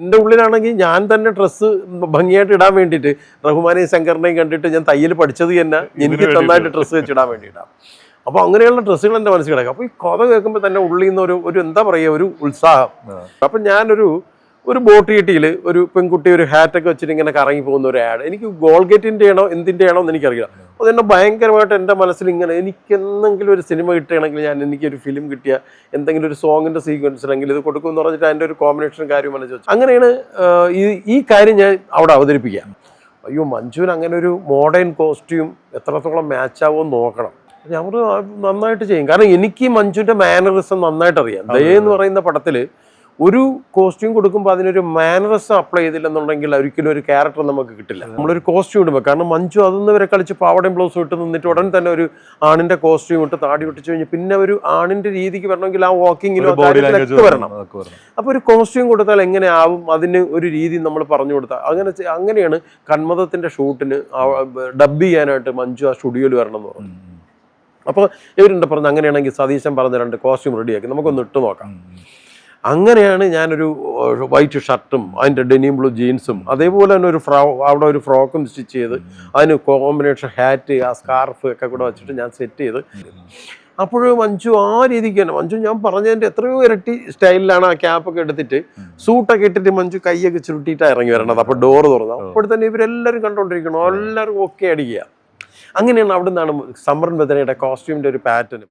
എൻ്റെ ഉള്ളിലാണെങ്കിൽ ഞാൻ തന്നെ ഡ്രസ്സ് ഭംഗിയായിട്ട് ഇടാൻ വേണ്ടിയിട്ട് റഹ്മാനെയും ശങ്കറിനെയും കണ്ടിട്ട് ഞാൻ തയ്യൽ പഠിച്ചത് തന്നെ എനിക്ക് നന്നായിട്ട് ഡ്രസ്സ് വെച്ചിടാൻ വേണ്ടിയിട്ടാണ്. അപ്പോൾ അങ്ങനെയുള്ള ഡ്രസ്സുകൾ എൻ്റെ മനസ്സിൽ കിടക്കും. അപ്പോൾ ഈ കഥ കേൾക്കുമ്പോൾ തന്നെ ഉള്ളിൽ നിന്ന് ഒരു എന്താ പറയുക, ഒരു ഉത്സാഹം. അപ്പം ഞാനൊരു ബോട്ട് കിട്ടിയിൽ ഒരു പെൺകുട്ടി ഒരു ഹാറ്റൊക്കെ വെച്ചിട്ട് ഇങ്ങനെ കറങ്ങി പോകുന്ന ഒരു ആഡ്, എനിക്ക് ഗോൾഗേറ്റിൻ്റെ ആണോ എന്തിൻ്റെ ആണോ എന്ന് എനിക്കറിയില്ല. അതെന്നെ ഭയങ്കരമായിട്ട് എൻ്റെ മനസ്സിൽ ഇങ്ങനെ, എനിക്ക് എന്തെങ്കിലും ഒരു സിനിമ കിട്ടുകയാണെങ്കിൽ എനിക്കൊരു ഫിലിം കിട്ടിയ എന്തെങ്കിലും ഒരു സോങ്ങിൻ്റെ സീക്വൻസിലെങ്കിൽ ഇത് കൊടുക്കുമെന്ന് പറഞ്ഞിട്ട് അതിൻ്റെ ഒരു കോമ്പിനേഷൻ കാര്യം മനസ്സിൽ വെച്ചു. അങ്ങനെയാണ് ഈ കാര്യം ഞാൻ അവിടെ അവതരിപ്പിക്കുക. അയ്യോ, മഞ്ജുവിന് അങ്ങനെ ഒരു മോഡേൺ കോസ്റ്റ്യൂം എത്രത്തോളം മാച്ചാവുമെന്ന് നോക്കണം. ഞാൻ നന്നായിട്ട് ചെയ്യും. കാരണം എനിക്ക് മഞ്ജുവിൻ്റെ മാനറിസം നന്നായിട്ട് അറിയാം. ദേ എന്ന് പറയുന്ന പടത്തിൽ ഒരു കോസ്റ്റ്യൂം കൊടുക്കുമ്പോൾ അതിനൊരു മാനറിസം അപ്ലൈ ചെയ്തില്ലെന്നുണ്ടെങ്കിൽ ഒരിക്കലും ഒരു ക്യാരക്ടർ നമുക്ക് കിട്ടില്ല. നമ്മളൊരു കോസ്റ്റ്യൂം ഇടുമ്പോൾ, കാരണം മഞ്ജു അതൊന്നും വരെ കളിച്ച് പാവടയും ബ്ലൗസും ഇട്ട് നിന്നിട്ട് ഉടൻ തന്നെ ഒരു ആണിന്റെ കോസ്റ്റ്യൂം ഇട്ട് താടി ഒട്ടിച്ചു കഴിഞ്ഞാൽ പിന്നെ ഒരു ആണിന്റെ രീതിക്ക് വരണമെങ്കിൽ ആ വാക്കിങ്ങിലും ഒക്കെ വരണം. അപ്പോൾ ഒരു കോസ്റ്റ്യൂം കൊടുത്താൽ എങ്ങനെയാവും, അതിന് ഒരു രീതി നമ്മൾ പറഞ്ഞു കൊടുത്താൽ അങ്ങനെയാണ് കന്മദത്തിന്റെ ഷൂട്ടിന് ഡബ് ചെയ്യാനായിട്ട് മഞ്ജു ആ സ്റ്റുഡിയോയിൽ വരണം എന്ന് പറഞ്ഞു. അപ്പോൾ ഇവരുണ്ട് പറഞ്ഞു, അങ്ങനെയാണെങ്കിൽ സതീശൻ പറഞ്ഞ 2 കോസ്റ്റ്യൂം റെഡിയാക്കി നമുക്കൊന്ന് ഇട്ട് നോക്കാം. അങ്ങനെയാണ് ഞാനൊരു വൈറ്റ് ഷർട്ടും അതിൻ്റെ ഡെനിം ബ്ലൂ ജീൻസും അതേപോലെ തന്നെ അവിടെ ഒരു ഫ്രോക്കും സ്റ്റിച്ച് ചെയ്ത് അതിന് കോമ്പിനേഷൻ ഹാറ്റ് ആ സ്കാർഫ് ഒക്കെ കൂടെ വെച്ചിട്ട് ഞാൻ സെറ്റ് ചെയ്ത്. അപ്പോഴും മഞ്ജു ആ രീതിക്ക് തന്നെ, മഞ്ജു ഞാൻ പറഞ്ഞതിൻ്റെ എത്രയോ ഇരട്ടി സ്റ്റൈലിലാണ് ആ ക്യാപ്പൊക്കെ എടുത്തിട്ട് സൂട്ടൊക്കെ ഇട്ടിട്ട് മഞ്ജു കൈയൊക്കെ ചുരുട്ടിയിട്ടാണ് ഇറങ്ങി വരണത്. അപ്പോൾ ഡോറ് തുറന്നു. അപ്പോൾ തന്നെ ഇവരെല്ലാവരും കണ്ടുകൊണ്ടിരിക്കണം, എല്ലാവരും ഓക്കെ അടിക്കുക. അങ്ങനെയാണ് അവിടെ നിന്നാണ് സമരൻ ബദനയുടെ കോസ്റ്റ്യൂമിൻ്റെ ഒരു പാറ്റേൺ.